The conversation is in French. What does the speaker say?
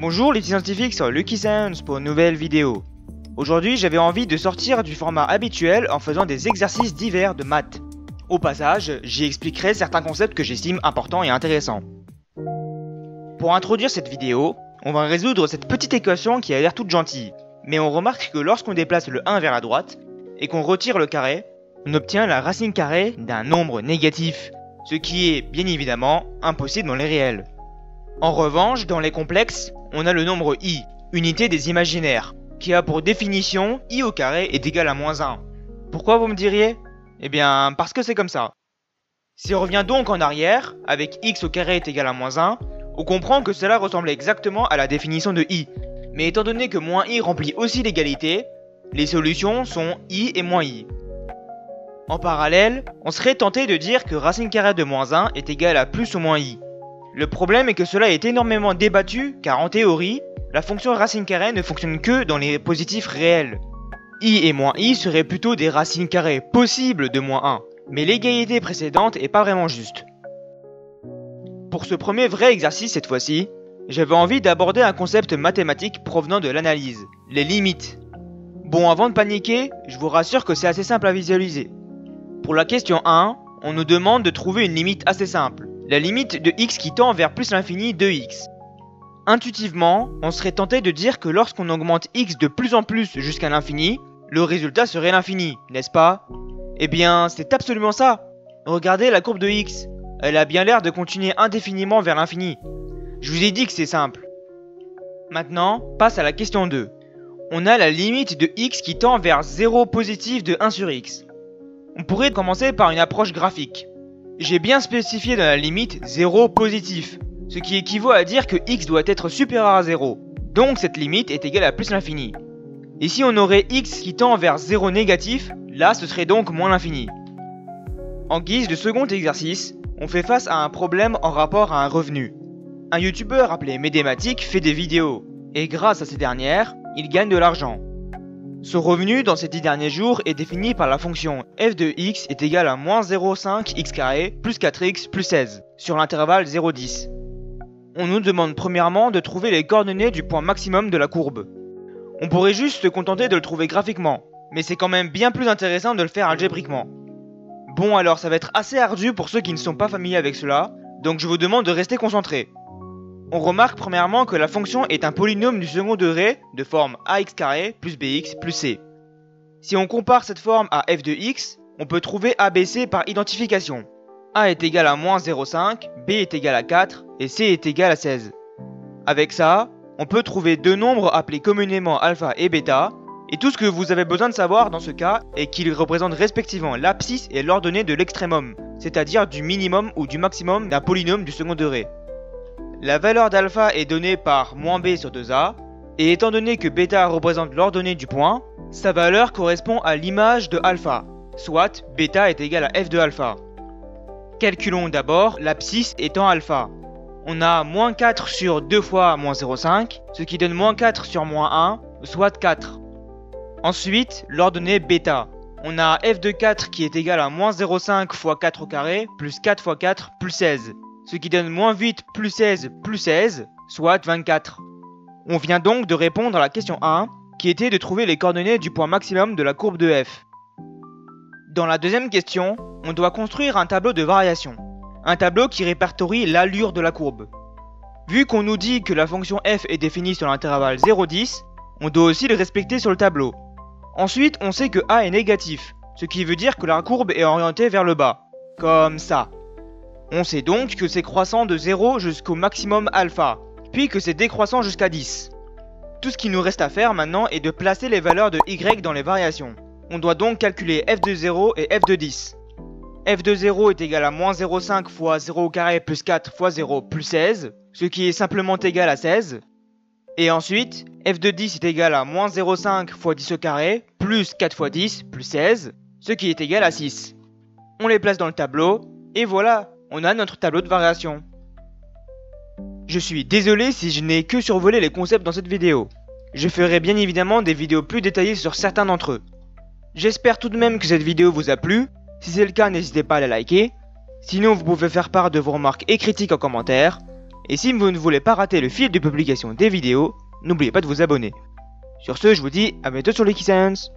Bonjour les petits scientifiques sur Lucky Science pour une nouvelle vidéo. Aujourd'hui j'avais envie de sortir du format habituel en faisant des exercices divers de maths. Au passage, j'y expliquerai certains concepts que j'estime importants et intéressants. Pour introduire cette vidéo, on va résoudre cette petite équation qui a l'air toute gentille. Mais on remarque que lorsqu'on déplace le 1 vers la droite et qu'on retire le carré, on obtient la racine carrée d'un nombre négatif, ce qui est bien évidemment impossible dans les réels. En revanche, dans les complexes, on a le nombre i, unité des imaginaires, qui a pour définition i au carré est égal à -1. Pourquoi vous me diriez? Eh bien, parce que c'est comme ça. Si on revient donc en arrière, avec x au carré est égal à -1, on comprend que cela ressemble exactement à la définition de i. Mais étant donné que -i remplit aussi l'égalité, les solutions sont i et -i. En parallèle, on serait tenté de dire que racine carrée de -1 est égale à plus ou moins i. Le problème est que cela est énormément débattu car en théorie, la fonction racine carrée ne fonctionne que dans les positifs réels. I et -i seraient plutôt des racines carrées possibles de -1, mais l'égalité précédente est pas vraiment juste. Pour ce premier vrai exercice cette fois-ci, j'avais envie d'aborder un concept mathématique provenant de l'analyse, les limites. Bon, avant de paniquer, je vous rassure que c'est assez simple à visualiser. Pour la question 1, on nous demande de trouver une limite assez simple, la limite de x qui tend vers plus l'infini de x. Intuitivement, on serait tenté de dire que lorsqu'on augmente x de plus en plus jusqu'à l'infini, le résultat serait l'infini, n'est-ce pas? Eh bien, c'est absolument ça. Regardez la courbe de x, elle a bien l'air de continuer indéfiniment vers l'infini. Je vous ai dit que c'est simple. Maintenant, passe à la question 2. On a la limite de x qui tend vers 0 positif de 1 sur x. On pourrait commencer par une approche graphique. J'ai bien spécifié dans la limite 0 positif, ce qui équivaut à dire que x doit être supérieur à 0. Donc cette limite est égale à plus l'infini. Et si on aurait x qui tend vers 0 négatif, là ce serait donc moins l'infini. En guise de second exercice, on fait face à un problème en rapport à un revenu. Un youtubeur appelé Médématique fait des vidéos, et grâce à ces dernières, il gagne de l'argent. Son revenu dans ces 10 derniers jours est défini par la fonction f de x est égale à -0,5 x carré plus 4x plus 16 sur l'intervalle 0,10. On nous demande premièrement de trouver les coordonnées du point maximum de la courbe. On pourrait juste se contenter de le trouver graphiquement, mais c'est quand même bien plus intéressant de le faire algébriquement. Bon, alors ça va être assez ardu pour ceux qui ne sont pas familiers avec cela, donc je vous demande de rester concentrés. On remarque premièrement que la fonction est un polynôme du second degré de forme ax carré plus bx plus c. Si on compare cette forme à f de x, on peut trouver ABC par identification. A est égal à -0,5, B est égal à 4 et C est égal à 16. Avec ça, on peut trouver deux nombres appelés communément alpha et bêta, et tout ce que vous avez besoin de savoir dans ce cas est qu'ils représentent respectivement l'abscisse et l'ordonnée de l'extrémum, c'est-à-dire du minimum ou du maximum d'un polynôme du second degré. La valeur d'alpha est donnée par -b sur 2a, et étant donné que bêta représente l'ordonnée du point, sa valeur correspond à l'image de alpha, soit bêta est égal à f de alpha. Calculons d'abord l'abscisse étant alpha. On a -4 sur 2 fois -0,5, ce qui donne -4 sur -1, soit 4. Ensuite, l'ordonnée bêta. On a f de 4 qui est égal à -0,5 fois 4 au carré, plus 4 fois 4 plus 16. Ce qui donne -8 plus 16 plus 16, soit 24. On vient donc de répondre à la question 1, qui était de trouver les coordonnées du point maximum de la courbe de f. Dans la deuxième question, on doit construire un tableau de variation. Un tableau qui répertorie l'allure de la courbe. Vu qu'on nous dit que la fonction f est définie sur l'intervalle 0,10, on doit aussi le respecter sur le tableau. Ensuite, on sait que a est négatif, ce qui veut dire que la courbe est orientée vers le bas, comme ça. On sait donc que c'est croissant de 0 jusqu'au maximum alpha, puis que c'est décroissant jusqu'à 10. Tout ce qu'il nous reste à faire maintenant est de placer les valeurs de y dans les variations. On doit donc calculer f de 0 et f de 10. f de 0 est égal à -0,5 fois 0 au carré plus 4 fois 0 plus 16, ce qui est simplement égal à 16. Et ensuite, f de 10 est égal à -0,5 fois 10 au carré plus 4 fois 10 plus 16, ce qui est égal à 6. On les place dans le tableau, et voilà, on a notre tableau de variation. Je suis désolé si je n'ai que survolé les concepts dans cette vidéo. Je ferai bien évidemment des vidéos plus détaillées sur certains d'entre eux. J'espère tout de même que cette vidéo vous a plu. Si c'est le cas, n'hésitez pas à la liker. Sinon, vous pouvez faire part de vos remarques et critiques en commentaire. Et si vous ne voulez pas rater le fil de publication des vidéos, n'oubliez pas de vous abonner. Sur ce, je vous dis à bientôt sur Lucky Science.